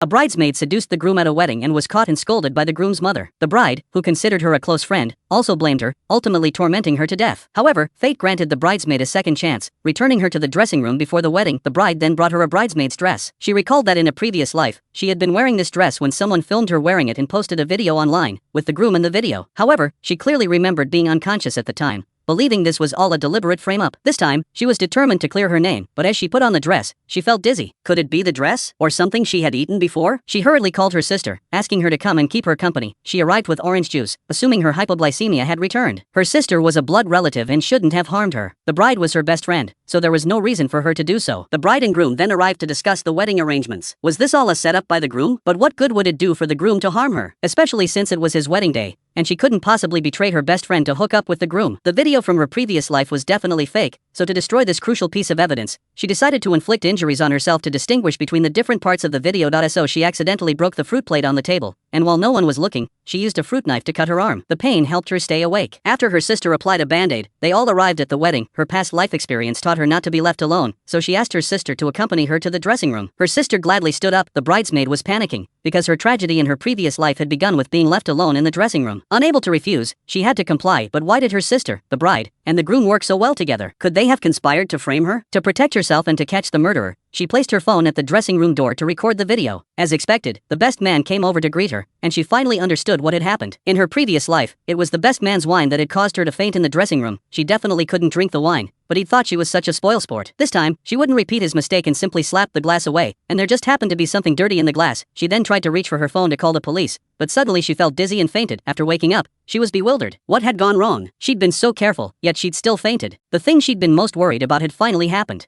A bridesmaid seduced the groom at a wedding and was caught and scolded by the groom's mother. The bride, who considered her a close friend, also blamed her, ultimately tormenting her to death. However, fate granted the bridesmaid a second chance, returning her to the dressing room before the wedding. The bride then brought her a bridesmaid's dress. She recalled that in a previous life, she had been wearing this dress when someone filmed her wearing it and posted a video online, with the groom in the video. However, she clearly remembered being unconscious at the time, believing this was all a deliberate frame-up. This time, she was determined to clear her name, but as she put on the dress, she felt dizzy. Could it be the dress? Or something she had eaten before? She hurriedly called her sister, asking her to come and keep her company. She arrived with orange juice, assuming her hypoglycemia had returned. Her sister was a blood relative and shouldn't have harmed her. The bride was her best friend, so there was no reason for her to do so. The bride and groom then arrived to discuss the wedding arrangements. Was this all a setup by the groom? But what good would it do for the groom to harm her? Especially since it was his wedding day, and she couldn't possibly betray her best friend to hook up with the groom. The video from her previous life was definitely fake, so to destroy this crucial piece of evidence, she decided to inflict injuries on herself to distinguish between the different parts of the video. So she accidentally broke the fruit plate on the table, and while no one was looking, she used a fruit knife to cut her arm. The pain helped her stay awake. After her sister applied a band-aid, they all arrived at the wedding. Her past life experience taught her not to be left alone, so she asked her sister to accompany her to the dressing room. Her sister gladly stood up. The bridesmaid was panicking, because her tragedy in her previous life had begun with being left alone in the dressing room. Unable to refuse, she had to comply. But why did her sister, the bride, and the groom work so well together? Could they have conspired to frame her? To protect herself and to catch the murderer, she placed her phone at the dressing room door to record the video. As expected, the best man came over to greet her, and she finally understood what had happened. In her previous life, it was the best man's wine that had caused her to faint in the dressing room. She definitely couldn't drink the wine, but he thought she was such a spoilsport. This time, she wouldn't repeat his mistake and simply slapped the glass away, and there just happened to be something dirty in the glass. She then tried to reach for her phone to call the police, but suddenly she felt dizzy and fainted. After waking up, she was bewildered. What had gone wrong? She'd been so careful, yet she'd still fainted. The thing she'd been most worried about had finally happened.